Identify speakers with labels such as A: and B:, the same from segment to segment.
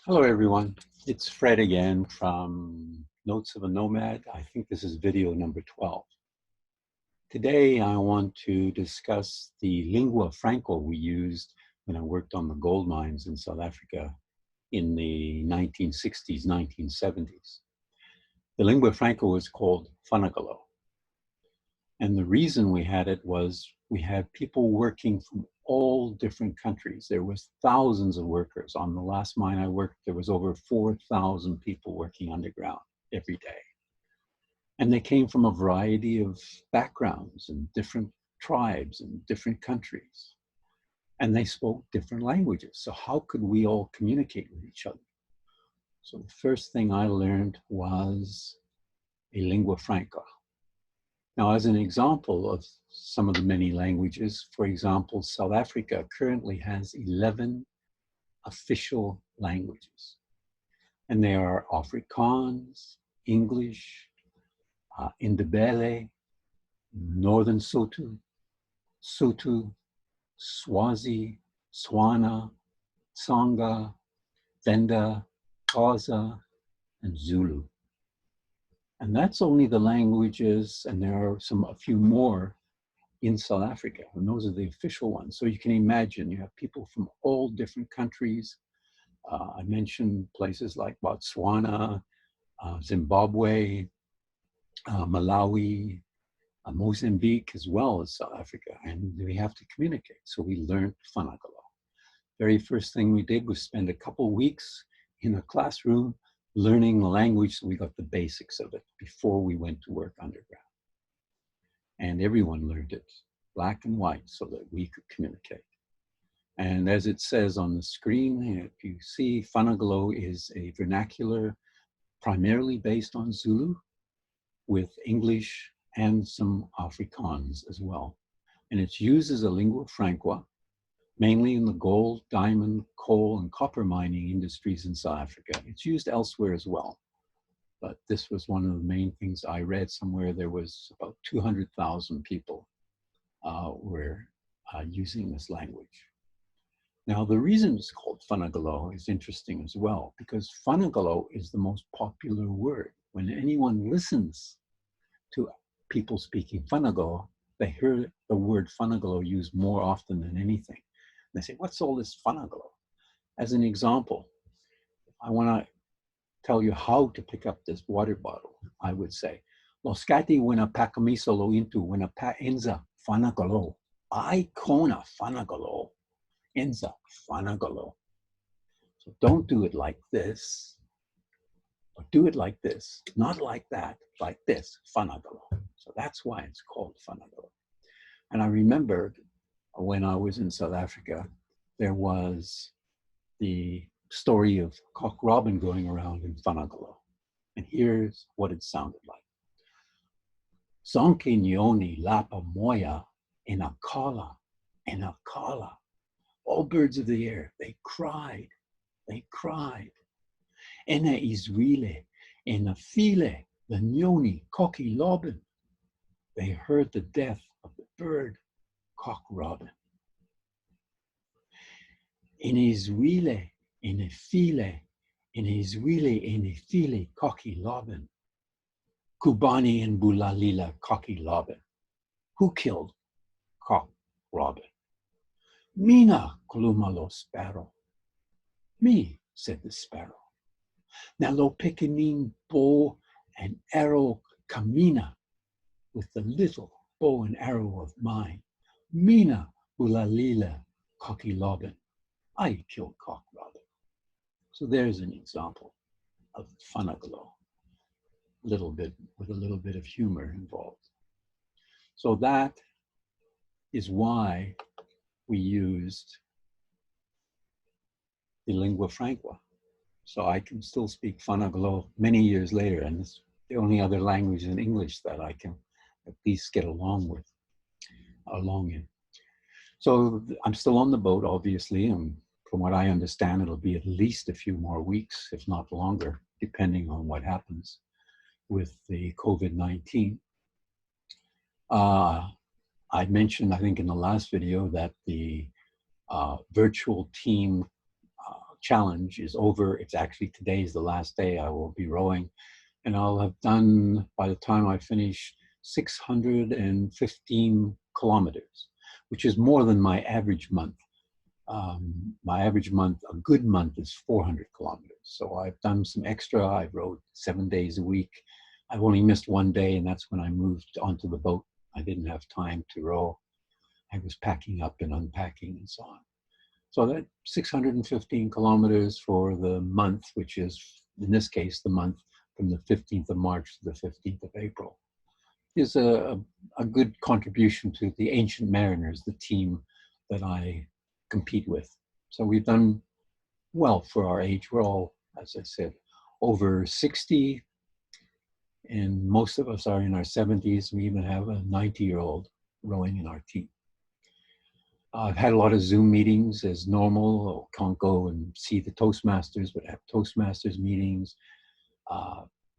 A: Hello everyone, it's Fred again from Notes of a Nomad. I think this is video number 12. Today I want to discuss the lingua franca we used when I worked on the gold mines in South Africa in the 1960s, 1970s. The lingua franca was called Fanagalo. And the reason we had it was we had people working from all different countries. There was thousands of workers. On the last mine I worked, there was over 4,000 people working underground every day. And they came from a variety of backgrounds and different tribes and different countries. And they spoke different languages. So how could we all communicate with each other? So the first thing I learned was a lingua franca. Now, as an example of some of the many languages, for example, South Africa currently has 11 official languages. And they are Afrikaans, English, Ndebele, Northern Sotho, Sotho, Swazi, Swana, Tsonga, Venda, Xhosa, and Zulu. And that's only the languages, and there are a few more in South Africa, and those are the official ones. So you can imagine you have people from all different countries. I mentioned places like Botswana, Zimbabwe, Malawi, Mozambique, as well as South Africa, and we have to communicate. So we learned Fanagalo. Very first thing we did was spend a couple weeks in a classroom learning the language, so we got the basics of it before we went to work underground. And everyone learned it, black and white, so that we could communicate. And as it says on the screen, if you see, Fanagalo is a vernacular primarily based on Zulu, with English and some Afrikaans as well. And it's used as a lingua franca, mainly in the gold, diamond, coal, and copper mining industries in South Africa. It's used elsewhere as well, but this was one of the main things I read somewhere. There was about 200,000 people were using this language. Now, the reason it's called Fanagalo is interesting as well, because Fanagalo is the most popular word. When anyone listens to people speaking Fanagalo, they hear the word Fanagalo used more often than anything. They say, what's all this Fanagalo? As an example, I want to tell you how to pick up this water bottle. I would say, Lo scati wena pakamiso lo into wena pa enza Fanagalo. I kona Fanagalo. Enza Fanagalo. So don't do it like this, or do it like this, not like that, like this, Fanagalo. So that's why it's called Fanagalo. And I remember when I was in South Africa, there was the story of Cock Robin going around in Fanagalo. And here's what it sounded like. Zonke nyoni lapa moya enakala, enakala. All birds of the air, they cried, they cried. Ena Israele, ena file, the nyoni, cocky robin. They heard the death of the bird, Cock Robin. In Israele, in a file, in Israele, in a file, cocky robin. Kubani and Bulalila, cocky robin. Who killed Cock Robin? Mina, Kolumalo sparrow. Me, said the sparrow. Now lo pickanin bow and arrow kamina, with the little bow and arrow of mine. Mina, Bulalila, cocky robin. I killed Cock Robin. So there's an example of Fanagalo, with a little bit of humor involved. So that is why we used the lingua franca. So I can still speak Fanagalo many years later, and it's the only other language in English that I can at least get along in. So I'm still on the boat, obviously, and from what I understand, it'll be at least a few more weeks, if not longer, depending on what happens with the COVID-19. I mentioned, I think in the last video, that the virtual team challenge is over. It's actually, today is the last day I will be rowing, and I'll have done, by the time I finish, 615 kilometers, which is more than my average month. My average month, a good month, is 400 kilometers. So I've done some extra. I've rowed 7 days a week. I've only missed one day, and that's when I moved onto the boat. I didn't have time to row. I was packing up and unpacking and so on. So that 615 kilometers for the month, which is, in this case, the month from the 15th of March to the 15th of April, is a good contribution to the Ancient Mariners, the team that I compete with. So we've done well for our age. We're all, as I said, over 60, and most of us are in our 70s. We even have a 90-year-old rowing in our team. I've had a lot of Zoom meetings as normal. Can't go and see the Toastmasters, but have Toastmasters meetings.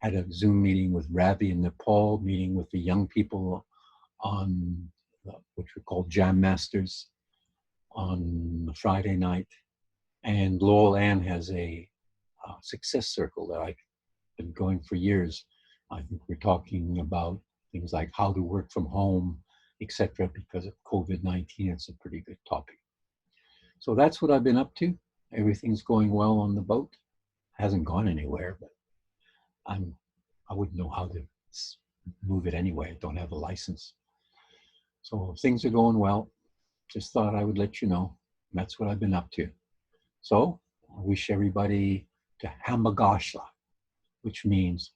A: Had a Zoom meeting with Ravi in Nepal, meeting with the young people on which we call Jam Masters on Friday night. And Laurel Ann has a success circle that I've been going for years. I think we're talking about things like how to work from home, etc. Because of COVID-19, it's a pretty good topic. So that's what I've been up to. Everything's going well on the boat. Hasn't gone anywhere, but I wouldn't know how to move it anyway. I don't have a license. So things are going well. Just thought I would let you know. That's what I've been up to. So I wish everybody to Hamagasha, which means,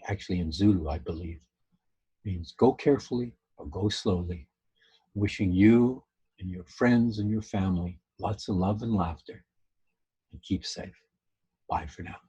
A: actually in Zulu, I believe, means go carefully or go slowly. Wishing you and your friends and your family lots of love and laughter, and keep safe. Bye for now.